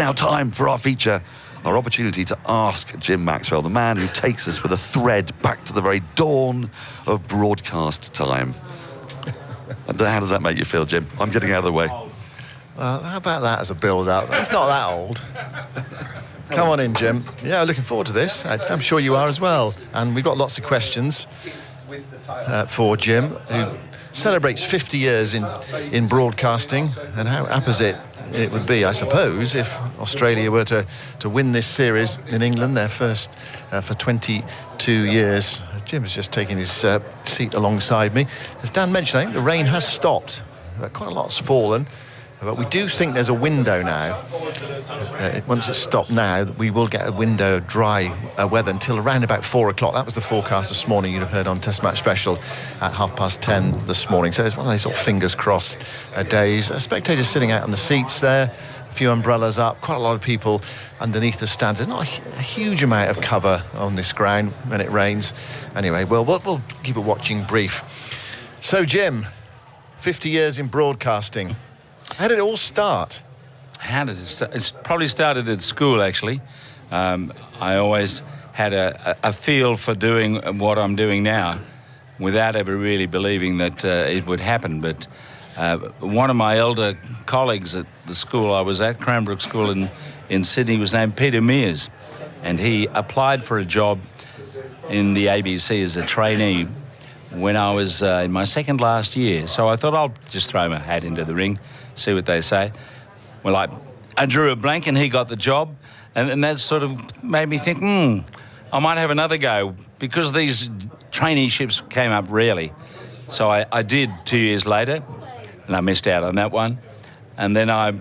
now time for our feature, our opportunity to ask Jim Maxwell, the man who takes us with a thread back to the very dawn of broadcast time. And how does that make you feel, Jim? I'm getting out of the way. Well, how about that as a build-up? It's not that old. Come on in, Jim. Yeah, looking forward to this. I'm sure you are as well. And we've got lots of questions for Jim, who celebrates 50 years in broadcasting, and how apposite it would be, I suppose, if Australia were to win this series in England, their first for 22 years. Jim's just taking his seat alongside me. As Dan mentioned, I think the rain has stopped. Quite a lot's fallen. But we do think there's a window now. Once it's stopped now, we will get a window of dry weather until around about 4 o'clock. That was the forecast this morning. You'd have heard on Test Match Special at 10:30 this morning. So it's one of those sort of fingers crossed days. Spectators sitting out on the seats there, a few umbrellas up, quite a lot of people underneath the stands. There's not a huge amount of cover on this ground when it rains. Anyway, well, we'll keep a watching brief. So, Jim, 50 years in broadcasting. How did it all start? How did it start? It's probably started at school, actually. I always had a feel for doing what I'm doing now without ever really believing that it would happen. But one of my elder colleagues at the school I was at, Cranbrook School in Sydney, was named Peter Mears. And he applied for a job in the ABC as a trainee when I was in my second last year. So I thought I'll just throw my hat into the ring, see what they say. Well, I drew a blank and he got the job, and that sort of made me think, I might have another go, because these traineeships came up rarely. So I did 2 years later, and I missed out on that one. And then I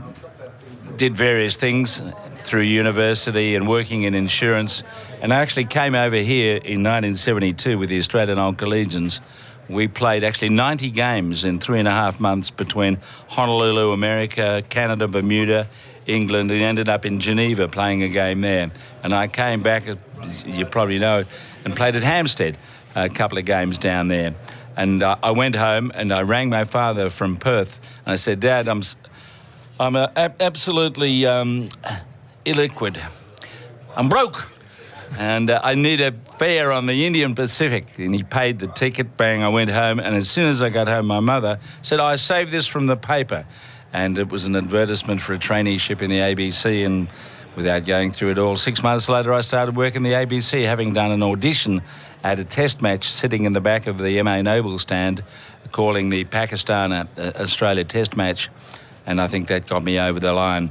did various things through university and working in insurance, and I actually came over here in 1972 with the Australian Old Collegians. We played actually 90 games in 3.5 months between Honolulu, America, Canada, Bermuda, England, and ended up in Geneva playing a game there. And I came back, as you probably know, and played at Hampstead a couple of games down there. And I went home and I rang my father from Perth, and I said, Dad, I'm absolutely illiquid. I'm broke. And I need a fare on the Indian Pacific. And he paid the ticket, bang, I went home. And as soon as I got home, my mother said, I saved this from the paper. And it was an advertisement for a traineeship in the ABC. And without going through it all, 6 months later, I started working the ABC, having done an audition at a test match sitting in the back of the MA Noble stand, calling the Pakistan-Australia test match. And I think that got me over the line.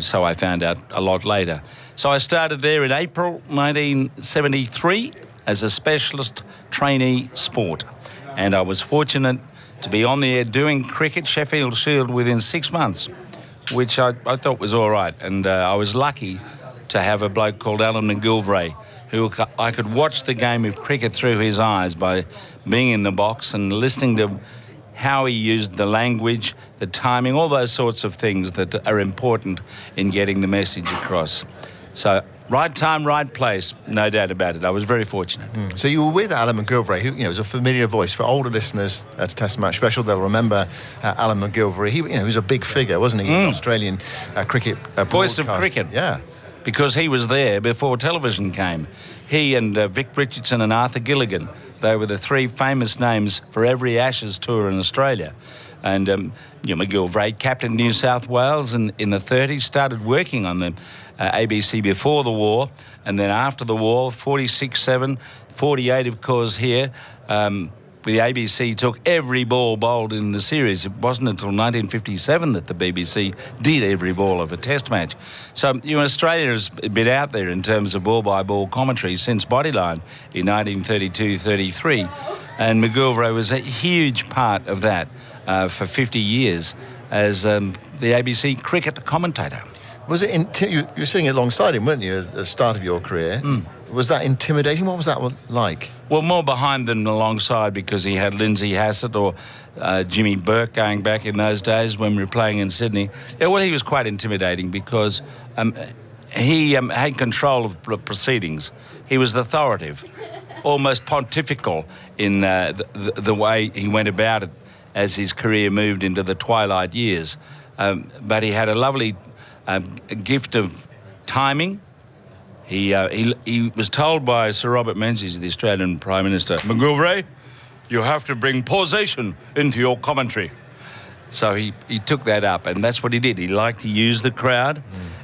So I found out a lot later. So I started there in April 1973 as a specialist trainee sport. And I was fortunate to be on the air doing cricket, Sheffield Shield, within 6 months, which I thought was all right. And I was lucky to have a bloke called Alan McGilvray, who I could watch the game of cricket through his eyes by being in the box and listening to how he used the language, the timing, all those sorts of things that are important in getting the message across. So, right time, right place, no doubt about it. I was very fortunate. So you were with Alan McGilvray, who is a familiar voice for older listeners at Test Match Special. They'll remember Alan McGilvray. He was a big figure, wasn't he? Australian cricket voice of cricket. Yeah, because he was there before television came. He and Vic Richardson and Arthur Gilligan, they were the three famous names for every Ashes tour in Australia. And McGilvray captained New South Wales in the 30s, started working on the ABC before the war, and then after the war, 46, 7, 48, of course, here. The ABC took every ball bowled in the series. It wasn't until 1957 that the BBC did every ball of a test match. So, Australia has been out there in terms of ball-by-ball commentary since Bodyline in 1932-33. And McGilvray was a huge part of that for 50 years as the ABC cricket commentator. Was it? You were sitting alongside him, weren't you, at the start of your career? Was that intimidating? What was that like? Well, more behind than alongside, because he had Lindsay Hassett or Jimmy Burke going back in those days when we were playing in Sydney. Yeah, well, he was quite intimidating because he had control of the proceedings. He was authoritative, almost pontifical in the way he went about it as his career moved into the twilight years. But he had a lovely a gift of timing. He was told by Sir Robert Menzies, the Australian Prime Minister, McGilvray, you have to bring pausation into your commentary. So he took that up, and that's what he did. He liked to use the crowd,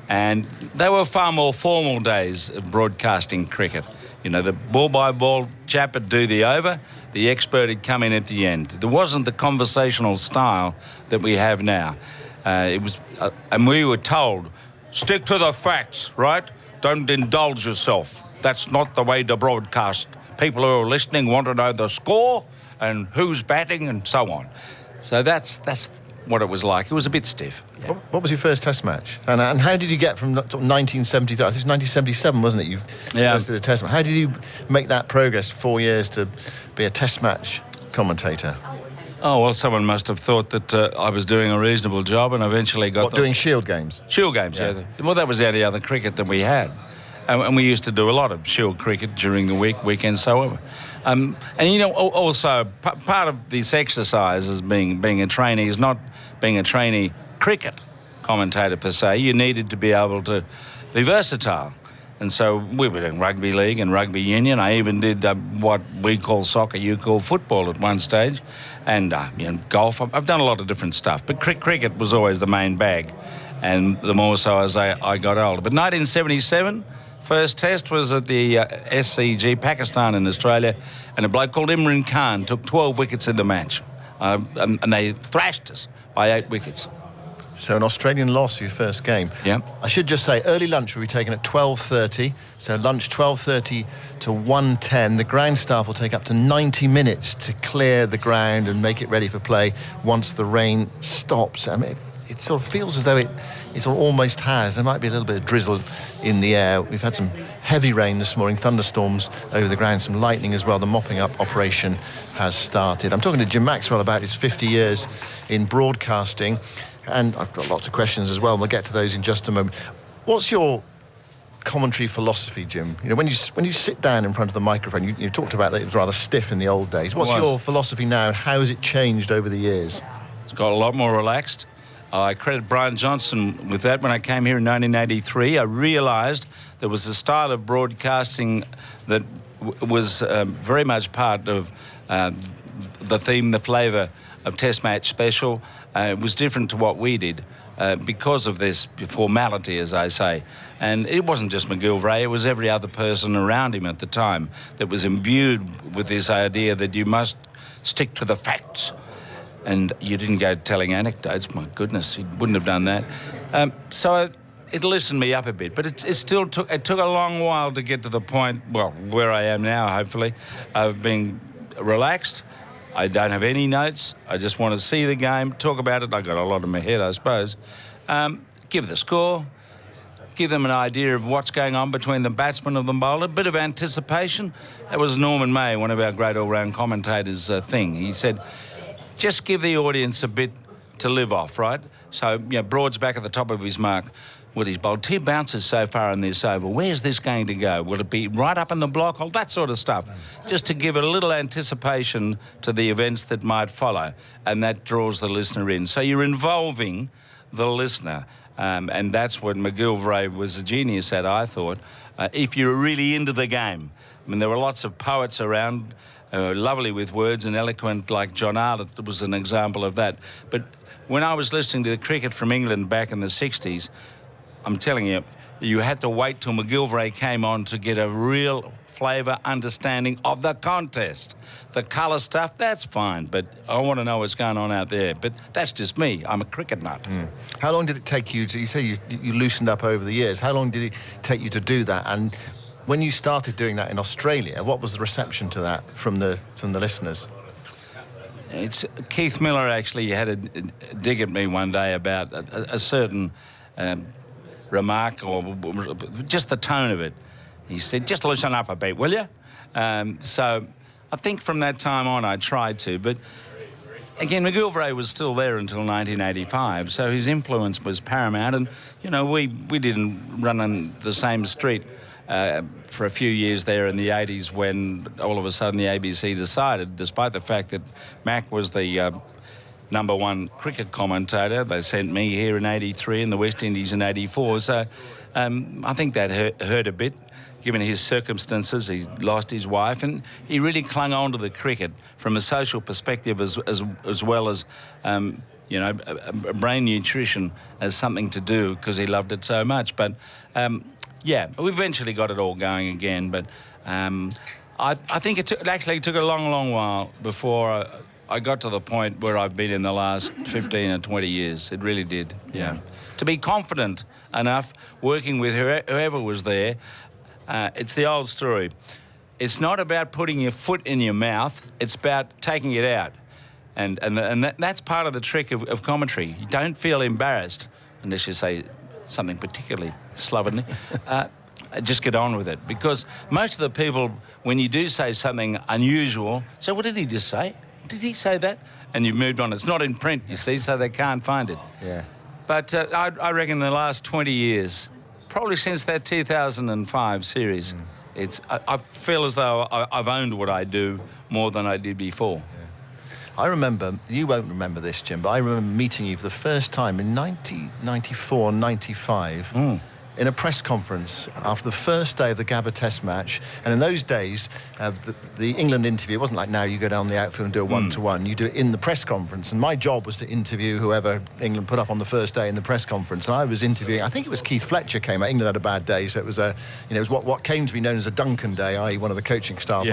and they were far more formal days of broadcasting cricket. You know, the ball-by-ball chap would do the over, the expert would come in at the end. There wasn't the conversational style that we have now. And we were told, stick to the facts, right? Don't indulge yourself. That's not the way to broadcast. People who are listening want to know the score and who's batting and so on. So that's what it was like. It was a bit stiff. Yeah. What was your first Test match? And how did you get from 1973? I think it was 1977, wasn't it? You first did a Test match. How did you make that progress 4 years to be a Test match commentator? Oh, well, someone must have thought that I was doing a reasonable job, and eventually got... doing Shield games? Shield games, yeah. Well, that was the only other cricket that we had. And we used to do a lot of Shield cricket during the weekends, so on. And, you know, also, part of this exercise as being a trainee is not being a trainee cricket commentator per se. You needed to be able to be versatile. And so we were doing rugby league and rugby union. I even did what we call soccer, you call football at one stage. And you know, golf. I've done a lot of different stuff. But cricket was always the main bag. And the more so as I got older. But 1977... first Test was at the SCG, Pakistan in Australia, and a bloke called Imran Khan took 12 wickets in the match. And they thrashed us by 8 wickets. So an Australian loss, your first game. Yeah. I should just say, early lunch will be taken at 12:30. So lunch 12:30 to 1:10. The ground staff will take up to 90 minutes to clear the ground and make it ready for play once the rain stops. I mean, it sort of feels as though it almost has. There might be a little bit of drizzle in the air. We've had some heavy rain this morning, thunderstorms over the ground, some lightning as well. The mopping up operation has started. I'm talking to Jim Maxwell about his 50 years in broadcasting, and I've got lots of questions as well, and we'll get to those in just a moment. What's your commentary philosophy, Jim? You know, when you sit down in front of the microphone, you talked about that it was rather stiff in the old days. What's your philosophy now, and how has it changed over the years? It's got a lot more relaxed. I credit Brian Johnson with that. When I came here in 1983, I realised there was a style of broadcasting that was very much part of the theme, the flavour of Test Match Special. It was different to what we did because of this formality, as I say. And it wasn't just McGilvray, it was every other person around him at the time that was imbued with this idea that you must stick to the facts. And you didn't go telling anecdotes. My goodness, you wouldn't have done that. So it loosened me up a bit, but it still took a long while to get to the point, well, where I am now, hopefully, of being relaxed. I don't have any notes. I just want to see the game, talk about it. I got a lot in my head, I suppose. Give the score, give them an idea of what's going on between the batsman and the bowler, a bit of anticipation. That was Norman May, one of our great all-round commentators' thing. He said, just give the audience a bit to live off, right? So, you know, Broad's back at the top of his mark. Well, he's bowled 2 bounces so far in this over. Where's this going to go? Will it be right up in the block? All that sort of stuff. Just to give it a little anticipation to the events that might follow. And that draws the listener in. So you're involving the listener. And that's what McGilvray was a genius at, I thought. If you're really into the game. I mean, there were lots of poets around, lovely with words and eloquent, like John Arlott was an example of that. But when I was listening to the cricket from England back in the 60s, I'm telling you, you had to wait till McGilvray came on to get a real flavour understanding of the contest. The colour stuff, that's fine, but I want to know what's going on out there. But that's just me. I'm a cricket nut. How long did it take you to, you say you loosened up over the years, how long did it take you to do that? And when you started doing that in Australia, what was the reception to that from the listeners? It's Keith Miller actually had a dig at me one day about a certain remark, or just the tone of it. He said, just loosen up a bit, will you? So I think from that time on I tried to, but again, McGilvray was still there until 1985, so his influence was paramount. And, you know, we didn't run on the same street for a few years there in the 80s when all of a sudden the ABC decided, despite the fact that Mac was the #1 cricket commentator. They sent me here in '83 and the West Indies in '84. So I think that hurt a bit, given his circumstances. He lost his wife, and he really clung on to the cricket from a social perspective as well as, brain nutrition as something to do because he loved it so much. But, we eventually got it all going again. But I think it actually took a long, long while before I got to the point where I've been in the last 15 or 20 years. It really did, yeah. To be confident enough working with whoever was there. It's the old story. It's not about putting your foot in your mouth. It's about taking it out. And that's part of the trick of commentary. You don't feel embarrassed unless you say something particularly slovenly. Just get on with it. Because most of the people, when you do say something unusual, say, what did he just say? Did he say that? And you've moved on. It's not in print, you see, so they can't find it. Yeah. But I reckon the last 20 years, probably since that 2005 series, I feel as though I've owned what I do more than I did before. Yeah. I remember, you won't remember this, Jim, but I remember meeting you for the first time in 1994, 95. In a press conference after the first day of the Gabba Test match. And in those days, the England interview, it wasn't like now you go down the outfield and do a one-to-one. You do it in the press conference. And my job was to interview whoever England put up on the first day in the press conference. And I was interviewing, I think it was Keith Fletcher came out. England had a bad day, so it was it was what came to be known as a Duncan day, i.e. one of the coaching staff,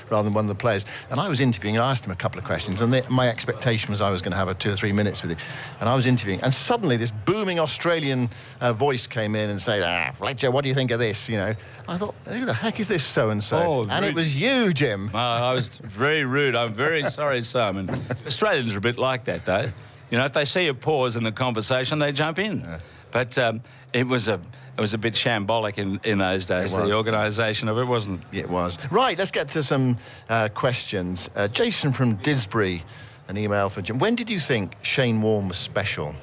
rather than one of the players. And I was interviewing, and I asked him a couple of questions. And my expectation was I was going to have 2 or 3 minutes with him. And I was interviewing. And suddenly this booming Australian voice came in and said, Fletcher, what do you think of this? I thought, who the heck is this so-and-so? Oh, and it was you, Jim. I was very rude. I'm very sorry, Simon. Australians are a bit like that, though. If they see a pause in the conversation, they jump in. Yeah. But it was a bit shambolic in those days, the organisation of it, wasn't it? It was. Right, let's get to some questions. Jason from Disbury, an email for Jim. When did you think Shane Warne was special?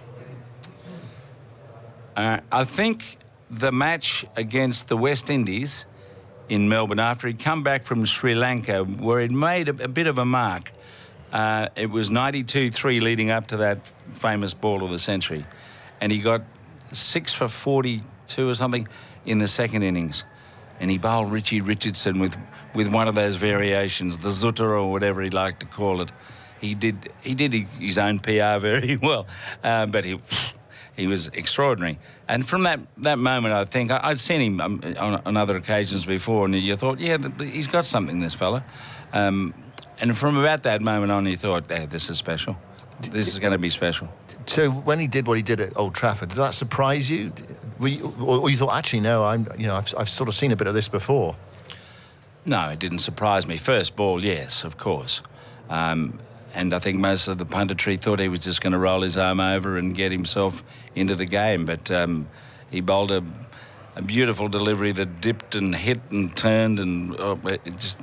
I think the match against the West Indies in Melbourne after he'd come back from Sri Lanka, where he'd made a bit of a mark. It was 92-3 leading up to that famous ball of the century. And he got 6 for 42 or something in the second innings. And he bowled Richie Richardson with one of those variations, the Zutta or whatever he'd like to call it. He did his own PR very well, but he was extraordinary. And from that moment, I think, I'd seen him on other occasions before, and you thought, he's got something, this fella. And from about that moment on, you thought, this is special. This is going to be special. So when he did what he did at Old Trafford, did that surprise you? Or you thought, actually, no, I've sort of seen a bit of this before? No, it didn't surprise me. First ball, yes, of course. And I think most of the punditry thought he was just going to roll his arm over and get himself into the game. But he bowled a beautiful delivery that dipped and hit and turned, and just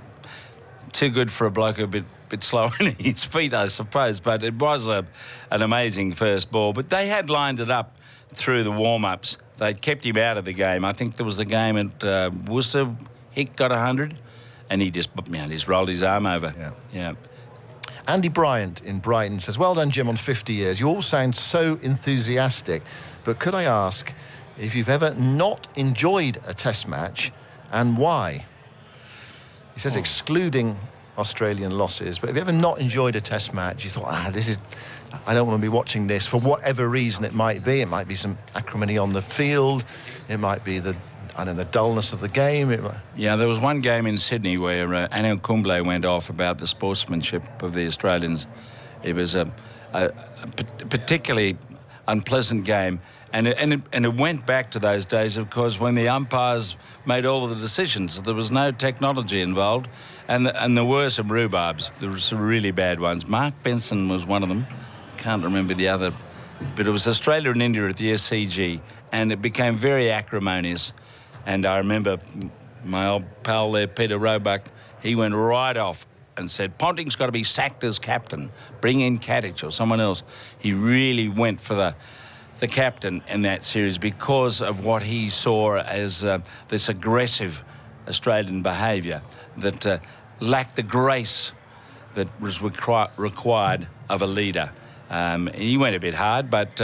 too good for a bloke a bit slow on his feet, I suppose. But it was an amazing first ball. But they had lined it up through the warm-ups. They'd kept him out of the game. I think there was a game at Worcester. Hick got 100, and he just rolled his arm over. Yeah. Andy Bryant in Brighton says, well done, Jim, on 50 years. You all sound so enthusiastic. But could I ask if you've ever not enjoyed a test match and why? He says, excluding Australian losses, but have you ever not enjoyed a test match? You thought, I don't want to be watching this for whatever reason it might be. It might be some acrimony on the field. It might be the dullness of the game. Yeah, there was one game in Sydney where Anil Kumble went off about the sportsmanship of the Australians. It was a particularly unpleasant game, and it went back to those days, of course, when the umpires made all of the decisions. There was no technology involved, and there were some rhubarbs. There were some really bad ones. Mark Benson was one of them. Can't remember the other, but it was Australia and India at the SCG, and it became very acrimonious. And I remember my old pal there, Peter Roebuck, he went right off and said, Ponting's got to be sacked as captain. Bring in Katic or someone else. He really went for the captain in that series because of what he saw as this aggressive Australian behaviour that lacked the grace that was required of a leader. He went a bit hard, but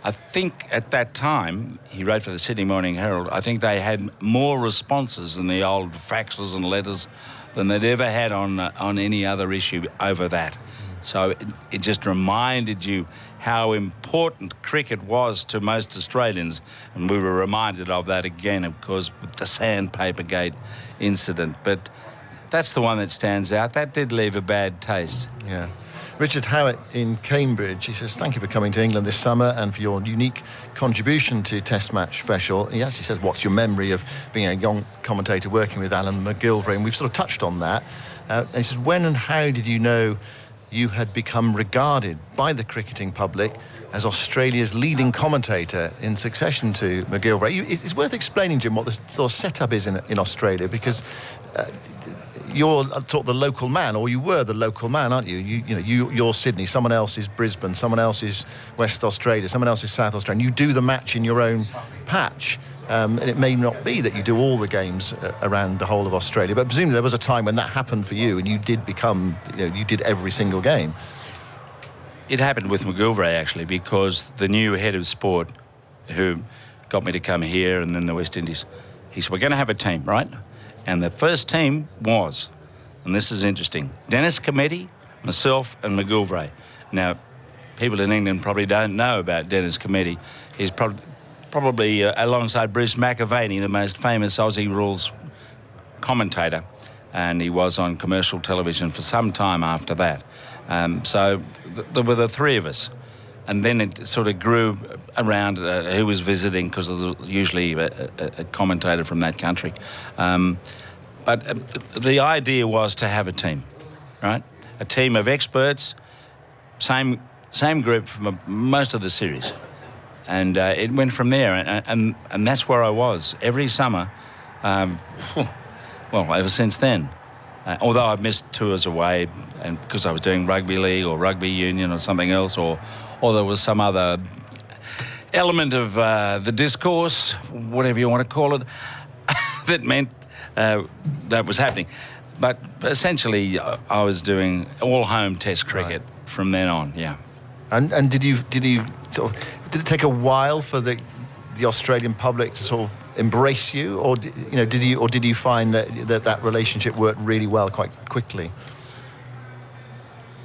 I think at that time, he wrote for the Sydney Morning Herald, I think they had more responses in the old faxes and letters than they'd ever had on any other issue over that. So it just reminded you how important cricket was to most Australians, and we were reminded of that again, of course, with the Sandpapergate incident. But that's the one that stands out. That did leave a bad taste. Yeah. Richard Howitt in Cambridge, he says, thank you for coming to England this summer and for your unique contribution to Test Match Special. He actually says, what's your memory of being a young commentator working with Alan McGilvray? And we've sort of touched on that. And he says, when and how did you know you had become regarded by the cricketing public as Australia's leading commentator in succession to McGilvray? It's worth explaining, Jim, what the sort of setup is in Australia, because you're sort of the local man, or you were the local man, aren't you? You're Sydney, someone else is Brisbane, someone else is West Australia, someone else is South Australia. And you do the match in your own patch. And it may not be that you do all the games around the whole of Australia, but presumably there was a time when that happened for you and you did become, you did every single game. It happened with McGilvray, actually, because the new head of sport, who got me to come here and then the West Indies, he said, we're going to have a team, right? And the first team was, and this is interesting, Dennis Cometti, myself and McGilvray. Now, people in England probably don't know about Dennis Cometti. He's probably alongside Bruce McAvaney, the most famous Aussie rules commentator, and he was on commercial television for some time after that. So there were the three of us. And then it sort of grew around who was visiting, because there was usually a commentator from that country. But the idea was to have a team, right? A team of experts, same group for most of the series. And it went from there, and that's where I was every summer, well, ever since then. Although I've missed tours away, and because I was doing rugby league or rugby union or something else, or there was some other element of the discourse, whatever you want to call it, that meant that was happening. But essentially, I was doing all home Test cricket from then on. Yeah. And did it take a while for the Australian public to sort of embrace you, or did you find that relationship worked really well quite quickly?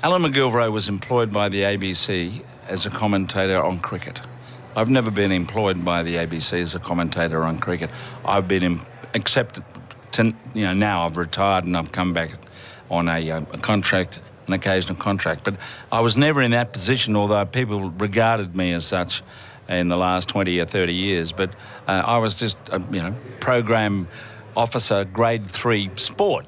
Alan McGilvray was employed by the ABC as a commentator on cricket. I've never been employed by the ABC as a commentator on cricket. I've been accepted to, now I've retired and I've come back on a contract, an occasional contract. But I was never in that position, although people regarded me as such in the last 20 or 30 years. But I was just, program officer, grade 3 sport,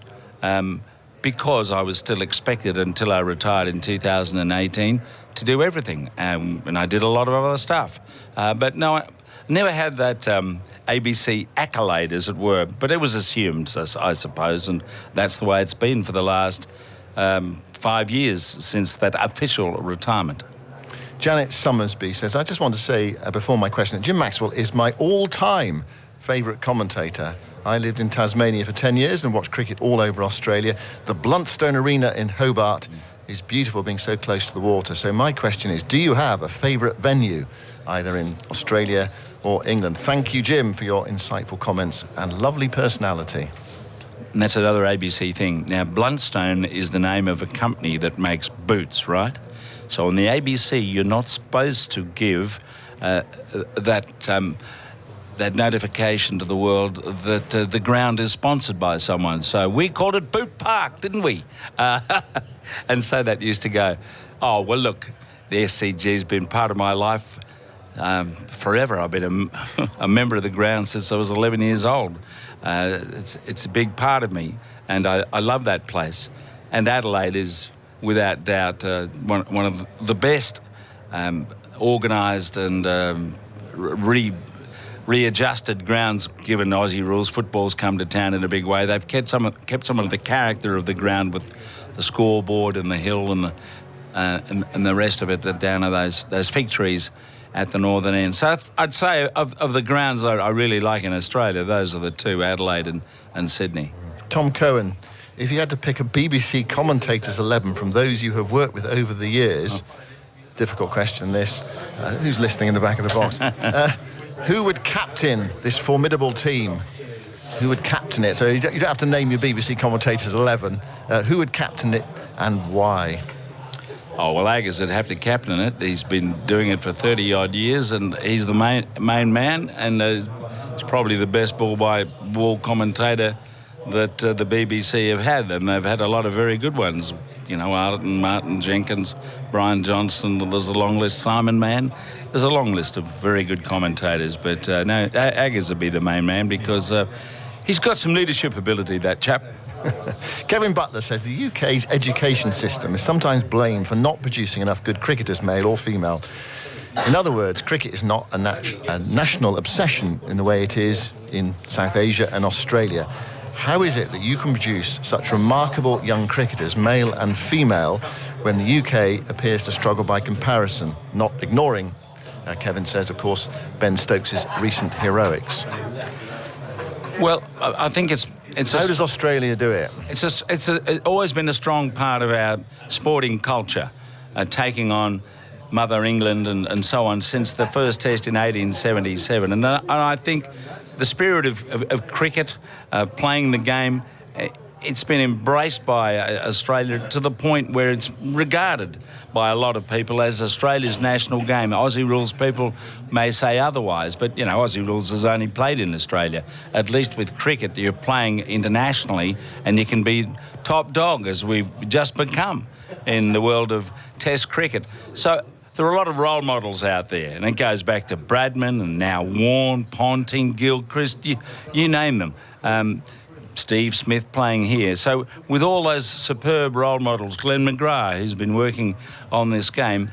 because I was still expected until I retired in 2018 to do everything. And I did a lot of other stuff. But no, I never had that ABC accolade, as it were. But it was assumed, I suppose, and that's the way it's been for the last 5 years since that official retirement. Janet Summersby says, I just want to say before my question that Jim Maxwell is my all-time favourite commentator. I lived in Tasmania for 10 years and watched cricket all over Australia. The Bluntstone Arena in Hobart is beautiful, being so close to the water. So my question is, do you have a favourite venue, either in Australia or England? Thank you, Jim, for your insightful comments and lovely personality. And that's another ABC thing. Now, Bluntstone is the name of a company that makes boots, right? So on the ABC, you're not supposed to give that notification to the world that the ground is sponsored by someone. So we called it Boot Park, didn't we? And so that used to go, oh, well, look, the SCG's been part of my life forever. I've been a member of the ground since I was 11 years old. It's a big part of me, and I love that place. And Adelaide is, without doubt, one of the best organised and readjusted grounds, given Aussie rules. Football's come to town in a big way. They've kept some of the character of the ground with the scoreboard and the hill and the rest of it down to those fig trees at the northern end. So I'd say of the grounds I really like in Australia, those are the two, Adelaide and Sydney. Tom Cohen, if you had to pick a BBC commentators 11 from those you have worked with over the years, difficult question, this. Who's listening in the back of the box? Who would captain this formidable team? Who would captain it? So you don't have to name your BBC commentators 11. Who would captain it and why? Oh, well, Aggers would have to captain it. He's been doing it for 30-odd years, and he's the main man, and he's probably the best ball-by-ball commentator that the BBC have had, and they've had a lot of very good ones. You know, Arden, Martin Jenkins, Brian Johnson, there's a long list, Simon Mann. There's a long list of very good commentators, but no, Aggers would be the main man because he's got some leadership ability, that chap. Kevin Butler says the UK's education system is sometimes blamed for not producing enough good cricketers, male or female. In other words, cricket is not a national obsession in the way it is in South Asia and Australia. How is it that you can produce such remarkable young cricketers, male and female, when the UK appears to struggle by comparison, not ignoring, Kevin says, of course, Ben Stokes' recent heroics? Well, I think it's how does Australia do it? It's always been a strong part of our sporting culture, taking on Mother England and so on since the first test in 1877. And I think the spirit of cricket, playing the game, it's been embraced by Australia to the point where it's regarded by a lot of people as Australia's national game. Aussie rules people may say otherwise, but, you know, Aussie rules is only played in Australia. At least with cricket, you're playing internationally and you can be top dog, as we've just become in the world of Test cricket. So there are a lot of role models out there, and it goes back to Bradman and now Warne, Ponting, Gilchrist, you name them. Steve Smith playing here. So with all those superb role models, Glenn McGrath, who's been working on this game,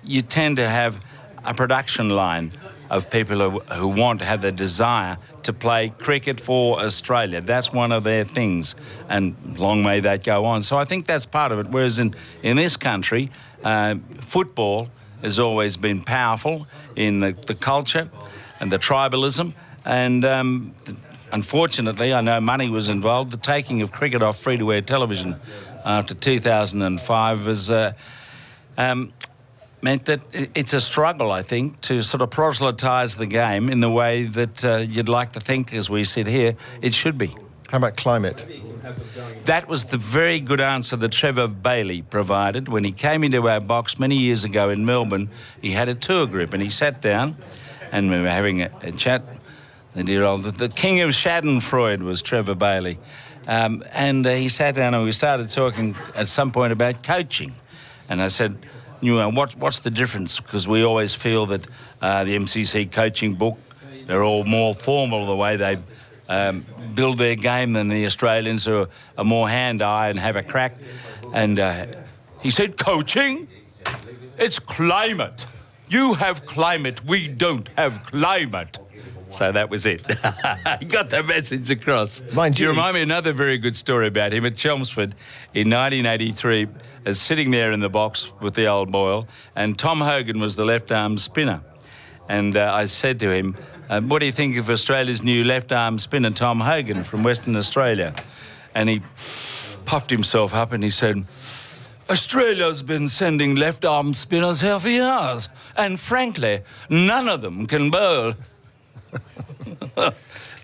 you tend to have a production line of people who want to have the desire to play cricket for Australia. That's one of their things, and long may that go on. So I think that's part of it. Whereas in this country, football has always been powerful in the culture and the tribalism, and unfortunately, I know money was involved. The taking of cricket off free-to-air television after 2005 has meant that it's a struggle, I think, to sort of proselytise the game in the way that you'd like to think, as we sit here, it should be. How about climate? That was the very good answer that Trevor Bailey provided. When he came into our box many years ago in Melbourne, he had a tour group and he sat down and we were having a chat. The dear old, the king of Schadenfreude was Trevor Bailey. And he sat down and we started talking at some point about coaching. And I said, you know, what's the difference? Because we always feel that the MCC coaching book, they're all more formal the way they build their game than the Australians who are more hand-eye and have a crack. And he said, coaching? It's climate. You have climate, we don't have climate. So that was it. He got the message across. Mind you, remind me another very good story about him at Chelmsford in 1983, sitting there in the box with the old Boyle, and Tom Hogan was the left-arm spinner. And I said to him, what do you think of Australia's new left-arm spinner, Tom Hogan, from Western Australia? And he puffed himself up and he said, Australia's been sending left-arm spinners here for years, and frankly, none of them can bowl.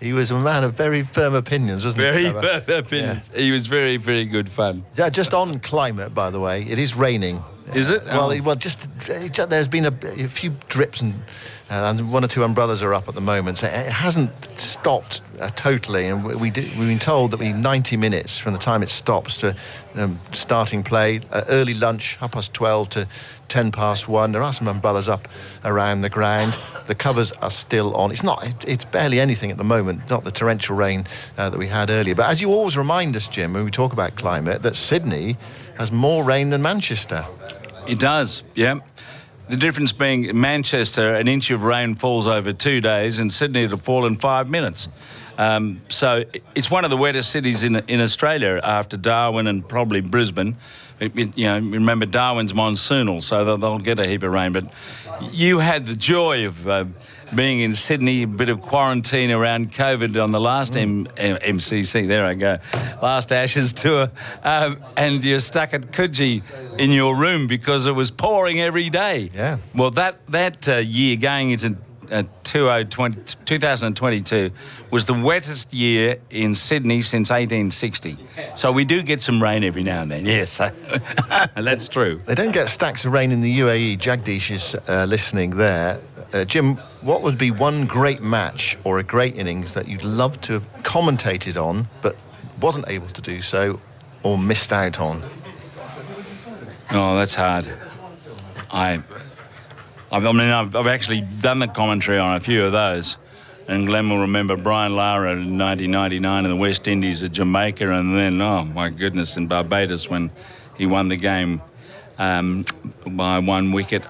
He was a man of very firm opinions, wasn't he? Very firm opinions. Yeah. He was very, very good fun. Yeah, just on climate, by the way, it is raining. Is it? Well, there's been a few drips and one or two umbrellas are up at the moment. So it hasn't stopped totally. And we've been told that we need 90 minutes from the time it stops to starting play, early lunch, 12:30 to 1:10. There are some umbrellas up around the ground. The covers are still on. It's barely anything at the moment, not the torrential rain that we had earlier. But as you always remind us, Jim, when we talk about climate, that Sydney has more rain than Manchester. It does, yeah. The difference being Manchester, an inch of rain falls over 2 days, and Sydney it'll fall in 5 minutes. So it's one of the wettest cities in Australia after Darwin and probably Brisbane. Remember Darwin's monsoonal, so they'll get a heap of rain. But you had the joy of being in Sydney, a bit of quarantine around COVID on the last MCC, there I go, last Ashes tour, and you're stuck at Coogee in your room because it was pouring every day. Yeah. Well, that year going into 2022 was the wettest year in Sydney since 1860. So we do get some rain every now and then, yes. That's true. They don't get stacks of rain in the UAE. Jagdish is listening there. Jim, what would be one great match or a great innings that you'd love to have commentated on but wasn't able to do so or missed out on? Oh, that's hard. I've actually done the commentary on a few of those. And Glenn will remember Brian Lara in 1999 in the West Indies at Jamaica, and then, oh my goodness, in Barbados when he won the game by 1 wicket.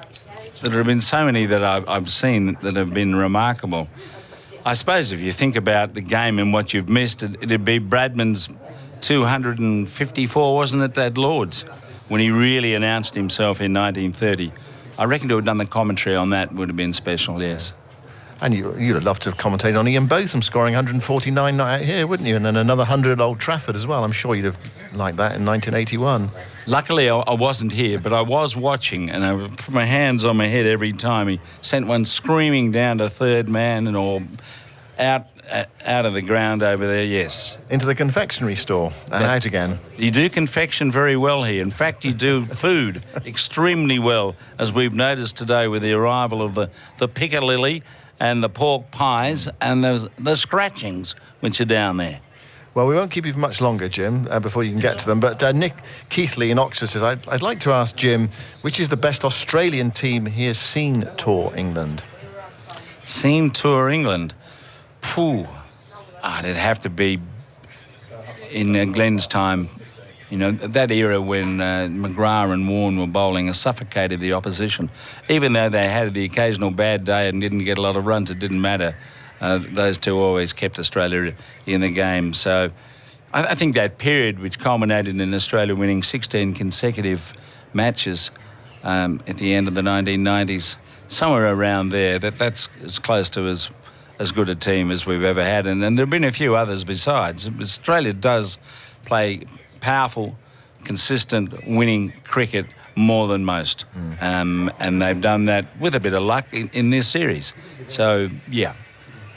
There have been so many that I've seen that have been remarkable. I suppose if you think about the game and what you've missed, it'd be Bradman's 254, wasn't it, at Lord's, when he really announced himself in 1930. I reckon to have done the commentary on that would have been special, yes. And you'd have loved to have commentated on Ian Botham scoring 149 not out here, wouldn't you? And then another 100 at Old Trafford as well. I'm sure you'd have liked that in 1981. Luckily, I wasn't here, but I was watching, and I would put my hands on my head every time he sent one screaming down to third man and all out of the ground over there, yes. Into the confectionery store and out again. You do confection very well here. In fact, you do food extremely well, as we've noticed today with the arrival of the piccalilli and the pork pies and the scratchings, which are down there. Well, we won't keep you for much longer, Jim, before you can get to them. But Nick Keithley in Oxford says, I'd like to ask Jim, which is the best Australian team he has seen tour England? Seen tour England? Phew. It'd have to be in Glenn's time. You know, that era when McGrath and Warne were bowling and suffocated the opposition. Even though they had the occasional bad day and didn't get a lot of runs, it didn't matter. Those two always kept Australia in the game. So I think that period, which culminated in Australia winning 16 consecutive matches at the end of the 1990s, somewhere around there, that's as close to as good a team as we've ever had. And there have been a few others besides. Australia does play powerful, consistent, winning cricket more than most. And they've done that with a bit of luck in this series. So, yeah,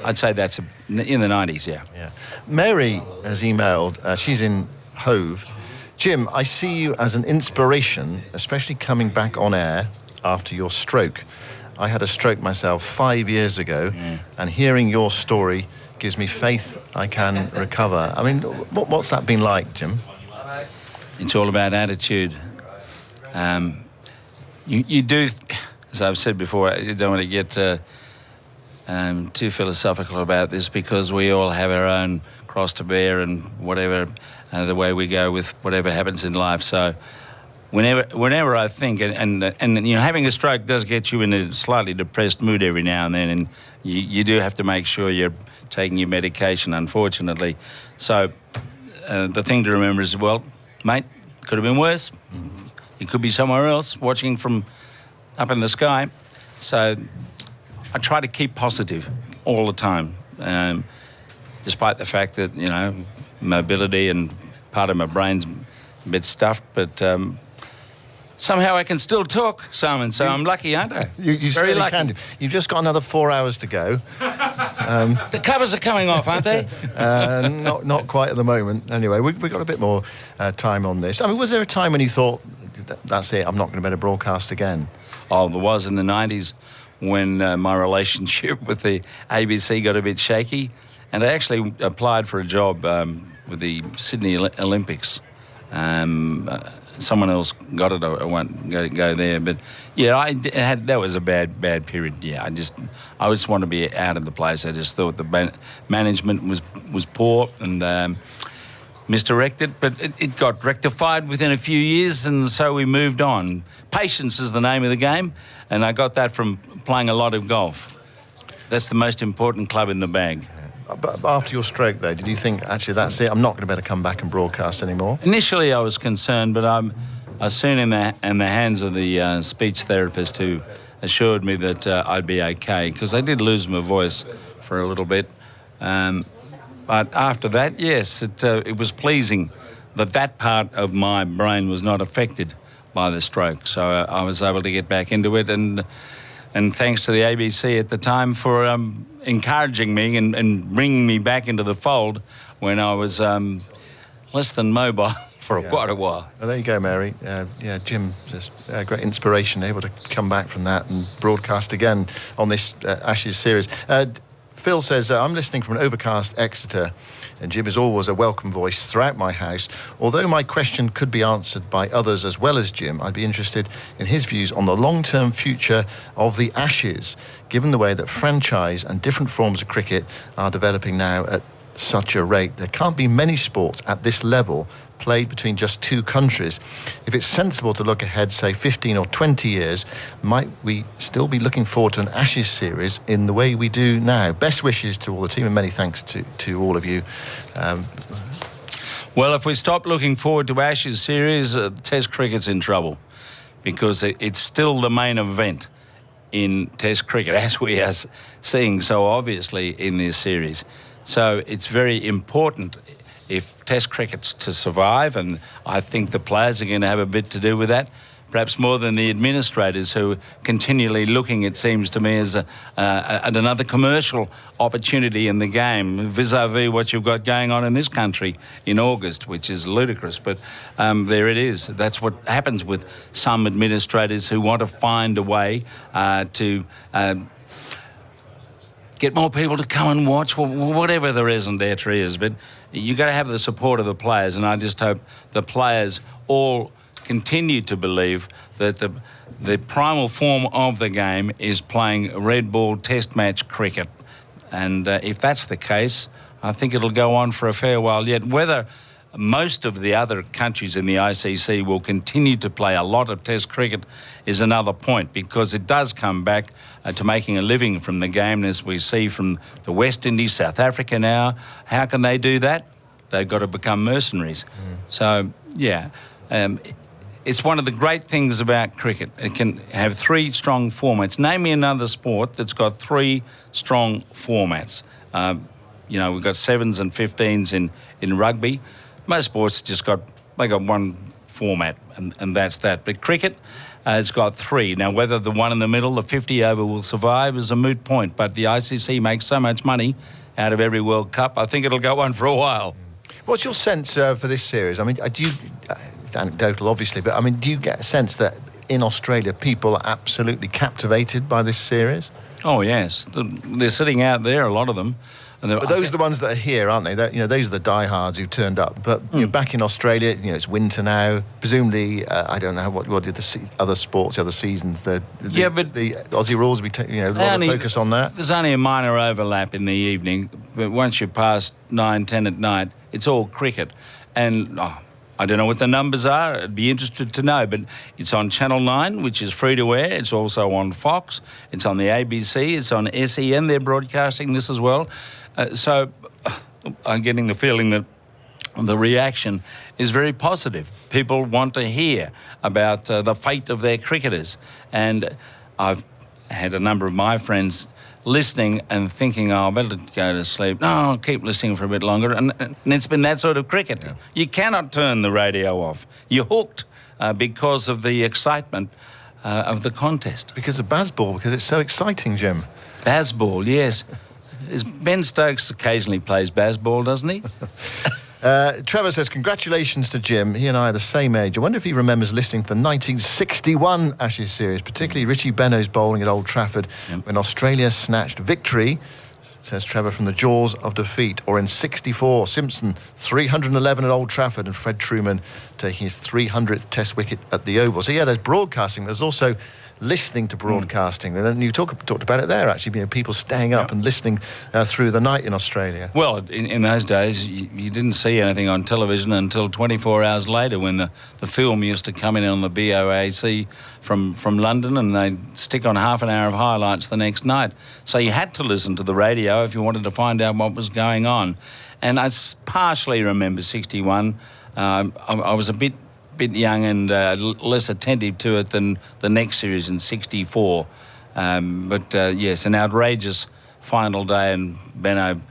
I'd say that's in the 90s, yeah. Mary has emailed, she's in Hove. Jim, I see you as an inspiration, especially coming back on air after your stroke. I had a stroke myself 5 years ago, and hearing your story gives me faith I can recover. I mean, what's that been like, Jim? It's all about attitude. You do, as I've said before, you don't want to get too philosophical about this, because we all have our own cross to bear and whatever, the way we go with whatever happens in life. So whenever I think, and you know, having a stroke does get you in a slightly depressed mood every now and then, and you do have to make sure you're taking your medication, unfortunately. So the thing to remember is, well, mate, could have been worse. You could be somewhere else watching from up in the sky. So I try to keep positive all the time, despite the fact that, you know, mobility and part of my brain's a bit stuffed, but somehow I can still talk, Simon, so I'm lucky, aren't I? You Very lucky. can. You've just got another 4 hours to go. The covers are coming off, aren't they? Not quite at the moment. Anyway, we've got a bit more time on this. I mean, was there a time when you thought, that's it, I'm not going to be able to broadcast again? Oh, there was in the 90s when my relationship with the ABC got a bit shaky, and I actually applied for a job with the Sydney Olympics. Someone else got it. I won't go there, but yeah, that was a bad period. Yeah, I just want to be out of the place. I just thought the management was poor and misdirected, but it got rectified within a few years, and so we moved on. Patience is the name of the game, and I got that from playing a lot of golf. That's the most important club in the bag. But after your stroke, though, did you think, actually, that's it, I'm not going to be able to come back and broadcast anymore? Initially, I was concerned, but I was soon in the hands of the speech therapist who assured me that I'd be okay, because I did lose my voice for a little bit. But after that, yes, it was pleasing that part of my brain was not affected by the stroke. So I was able to get back into it, and thanks to the ABC at the time for encouraging me and bringing me back into the fold when I was less than mobile for quite a while. Well, there you go, Mary. Jim, just a great inspiration, able to come back from that and broadcast again on this Ashes series. Phil says, I'm listening from an overcast Exeter, and Jim is always a welcome voice throughout my house. Although my question could be answered by others as well as Jim, I'd be interested in his views on the long-term future of the Ashes, given the way that franchise and different forms of cricket are developing now at such a rate. There can't be many sports at this level played between just two countries. If it's sensible to look ahead, say 15 or 20 years, might we still be looking forward to an Ashes series in the way we do now? Best wishes to all the team, and many thanks to all of you. Well, if we stop looking forward to Ashes series, Test cricket's in trouble, because it's still the main event in Test cricket, as we are seeing so obviously in this series. So it's very important if Test cricket's to survive, and I think the players are going to have a bit to do with that, perhaps more than the administrators, who are continually looking, it seems to me, as at another commercial opportunity in the game, vis-a-vis what you've got going on in this country in August, which is ludicrous. But there it is. That's what happens with some administrators who want to find a way to get more people to come and watch, whatever the raison d'etre is. But you've got to have the support of the players, and I just hope the players all continue to believe that the primal form of the game is playing red ball test match cricket. And if that's the case, I think it'll go on for a fair while yet. Whether most of the other countries in the ICC will continue to play a lot of test cricket is another point, because it does come back to making a living from the game, as we see from the West Indies, South Africa now. How can they do that? They've got to become mercenaries. So, it's one of the great things about cricket. It can have three strong formats. Name me another sport that's got three strong formats. We've got 7s and 15s in rugby. Most sports they got one format, and that's that. But cricket has got three. Now, whether the one in the middle, the 50 over, will survive is a moot point. But the ICC makes so much money out of every World Cup, I think it'll go on for a while. What's your sense for this series? I mean, do you, it's anecdotal, obviously, but I mean, do you get a sense that in Australia people are absolutely captivated by this series? Oh, yes. They're sitting out there, a lot of them. But those are the ones that are here, aren't they? Those are the diehards who turned up. But back in Australia, it's winter now. Presumably, I don't know what did the other sports, the other seasons. But the Aussie rules, a lot of focus on that. There's only a minor overlap in the evening, but once you're past 9, 10 at night, it's all cricket. And I don't know what the numbers are. I'd be interested to know. But it's on Channel 9, which is free to air. It's also on Fox. It's on the ABC. It's on SEN. They're broadcasting this as well. So I'm getting the feeling that the reaction is very positive. People want to hear about the fate of their cricketers. And I've had a number of my friends listening and thinking, I better go to sleep. No, I'll keep listening for a bit longer. And it's been that sort of cricket. Yeah. You cannot turn the radio off. You're hooked because of the excitement of the contest. Because of baseball, because it's so exciting, Jim. Baseball, yes. Ben Stokes occasionally plays baseball, doesn't he? Trevor says, congratulations to Jim. He and I are the same age. I wonder if he remembers listening to the 1961 Ashes series, particularly Richie Benaud's bowling at Old Trafford when Australia snatched victory, says Trevor, from the jaws of defeat. Or in 64, Simpson, 311 at Old Trafford, and Fred Truman taking his 300th Test wicket at the Oval. So, there's broadcasting. There's also listening to broadcasting. And you talked about it there, actually, people staying up and listening through the night in Australia. Well, in those days, you didn't see anything on television until 24 hours later, when the film used to come in on the BOAC from London, and they'd stick on half an hour of highlights the next night. So you had to listen to the radio if you wanted to find out what was going on. And I partially remember 61. I was a bit young and less attentive to it than the next series in 64. Yes, an outrageous final day, and Benno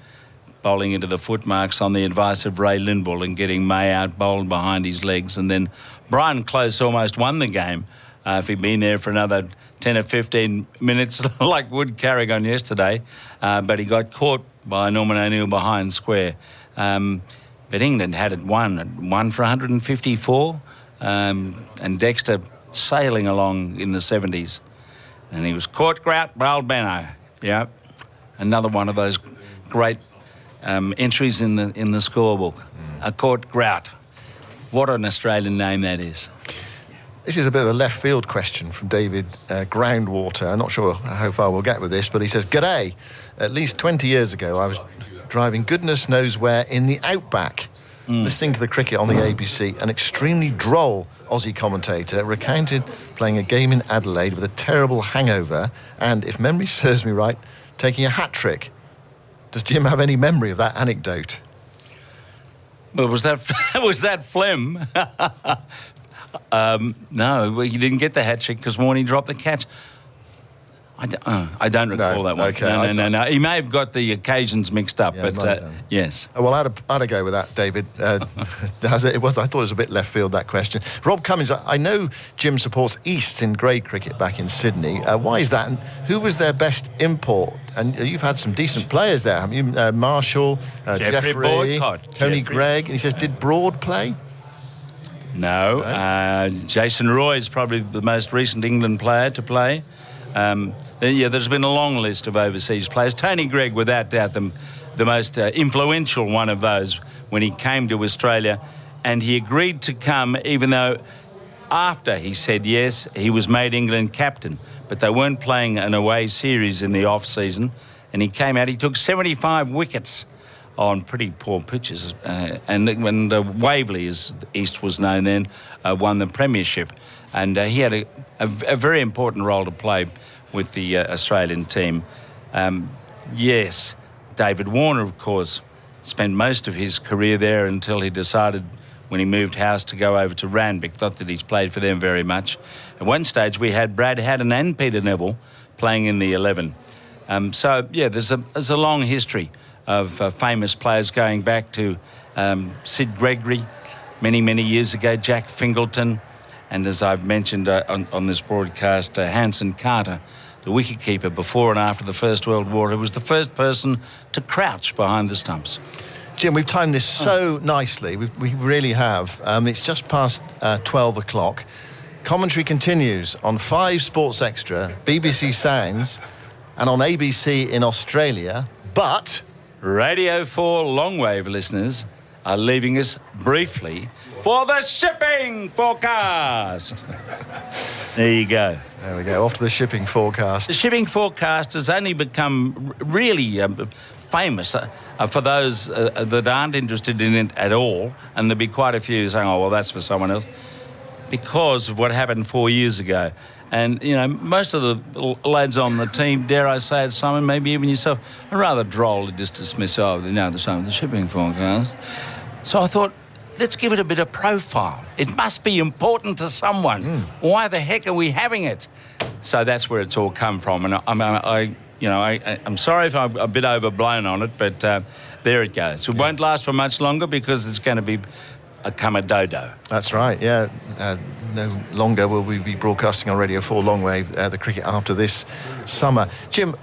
bowling into the footmarks on the advice of Ray Lindwall and getting May out bowled behind his legs. And then Brian Close almost won the game if he'd been there for another 10 or 15 minutes like Wood Carrigan yesterday. But he got caught by Norman O'Neill behind square. But England had it won for 154, and Dexter sailing along in the 70s. And he was caught grout, bowled Benno. Yeah, another one of those great entries in the scorebook. A caught grout. What an Australian name that is. This is a bit of a left field question from David Groundwater. I'm not sure how far we'll get with this, but he says, "G'day. At least 20 years ago, I was driving goodness knows where in the outback, listening to the cricket on the ABC. An extremely droll Aussie commentator recounted playing a game in Adelaide with a terrible hangover and, if memory serves me right, taking a hat trick. Does Jim have any memory of that anecdote?" Well, was that phlegm? No, well, he didn't get the hat trick because Morney dropped the catch. I don't recall that one. Okay, No. He may have got the occasions mixed up, Yeah, but yes. Well, I'd go with that, David. I thought it was a bit left field, that question. Rob Cummins, I know Jim supports East in grade cricket back in Sydney. Why is that? And who was their best import? And you've had some decent players there, haven't you? Marshall, Jeffrey Broadcott, Tony Gregg. And he says, did Broad play? No. Jason Roy is probably the most recent England player to play. There's been a long list of overseas players. Tony Gregg, without doubt, the most influential one of those when he came to Australia. And he agreed to come, even though after he said yes, he was made England captain. But they weren't playing an away series in the off-season. And he came out, he took 75 wickets on pretty poor pitches. And when Waverley, as East was known then, won the premiership. And he had a very important role to play with the Australian team. Yes, David Warner, of course, spent most of his career there until he decided, when he moved house, to go over to Randwick. Not that he's played for them very much. At one stage, we had Brad Haddon and Peter Neville playing in the 11. There's a long history of famous players going back to Sid Gregory many, many years ago, Jack Fingleton, and as I've mentioned on this broadcast, Hanson Carter, the wicketkeeper before and after the First World War, who was the first person to crouch behind the stumps. Jim, we've timed this so nicely. We really have. It's just past 12 o'clock. Commentary continues on 5 Sports Extra, BBC Sounds, and on ABC in Australia, but Radio 4 longwave listeners are leaving us briefly for the shipping forecast. There you go. There we go, off to the shipping forecast. The shipping forecast has only become really famous for those that aren't interested in it at all, and there'll be quite a few saying, oh, well, that's for someone else, because of what happened 4 years ago. And, you know, most of the lads on the team, dare I say it, Simon, maybe even yourself, are rather droll to just dismiss, the shipping forecast. So I thought, let's give it a bit of profile. It must be important to someone. Why the heck are we having it? So that's where it's all come from. And I'm sorry if I'm a bit overblown on it, but there it goes. It won't last for much longer because it's going to become a dodo. That's right, yeah. No longer will we be broadcasting on Radio 4 Longwave the cricket after this summer. Jim,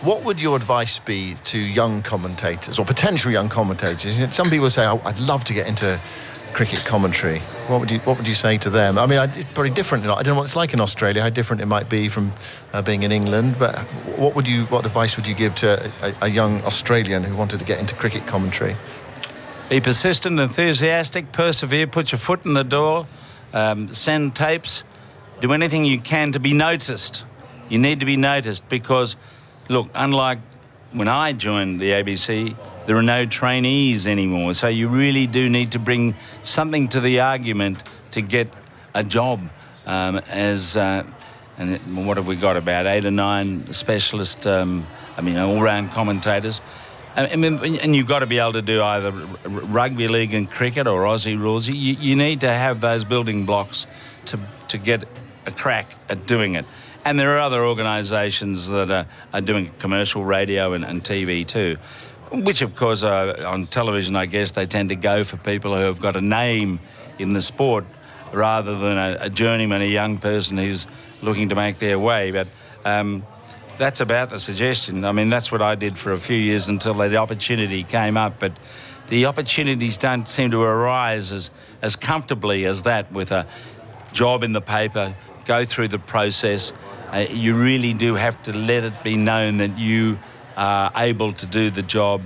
what would your advice be to young commentators or potential young commentators? You know, some people say, I'd love to get into cricket commentary. What would you say to them? I mean, it's probably different. I don't know what it's like in Australia, how different it might be from being in England, but what advice would you give to a young Australian who wanted to get into cricket commentary? Be persistent, enthusiastic, persevere, put your foot in the door, send tapes, do anything you can to be noticed. You need to be noticed because, look, unlike when I joined the ABC, there are no trainees anymore. So you really do need to bring something to the argument to get a job. And what have we got, about 8 or 9 specialist, all-round commentators? And you've got to be able to do either rugby league and cricket or Aussie rules. You need to have those building blocks to get a crack at doing it. And there are other organisations that are doing commercial radio and TV too, which of course on television, I guess, they tend to go for people who have got a name in the sport rather than a journeyman, a young person who's looking to make their way. But that's about the suggestion. I mean, that's what I did for a few years until the opportunity came up. But the opportunities don't seem to arise as comfortably as that with a job in the paper, go through the process. You really do have to let it be known that you are able to do the job.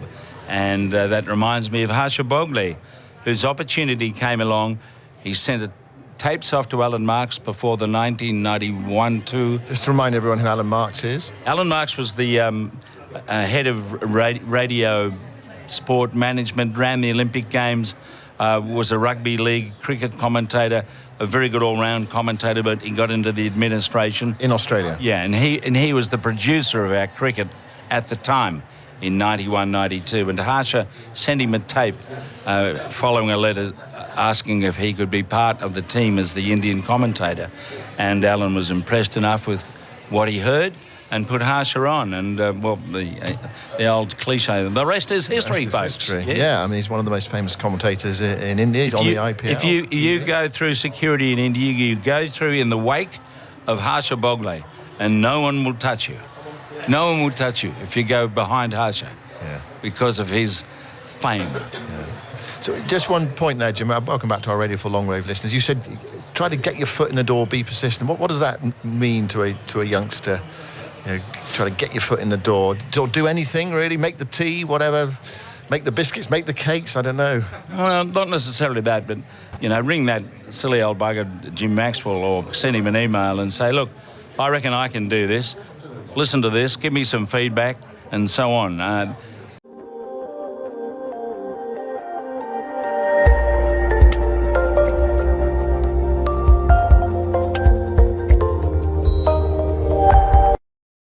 And that reminds me of Harsha Bogley, whose opportunity came along. He sent tapes off to Alan Marks before the 1991 tour. Just to remind everyone who Alan Marks is. Alan Marks was the head of radio sport management, ran the Olympic Games, was a rugby league cricket commentator, a very good all-round commentator, but he got into the administration. In Australia? Yeah, and he was the producer of our cricket at the time in 91, 92. And Harsha sent him a tape following a letter asking if he could be part of the team as the Indian commentator. And Alan was impressed enough with what he heard and put Harsha on. And, the old cliche, the rest is history, folks. History. Yes. Yeah, I mean, he's one of the most famous commentators in India. He's on the IPL. If you go through security in India, you go through in the wake of Harsha Bogley, and no one will touch you. No one will touch you if you go behind Harsha because of his fame. Yeah. So just one point there, Jim. Welcome back to our Radio for Long Wave listeners. You said try to get your foot in the door, be persistent. What does that mean to a youngster? You know, try to get your foot in the door. Do anything, really. Make the tea, whatever. Make the biscuits, make the cakes, I don't know. Well, not necessarily that, but, ring that silly old bugger, Jim Maxwell, or send him an email and say, look, I reckon I can do this. Listen to this, give me some feedback, and so on.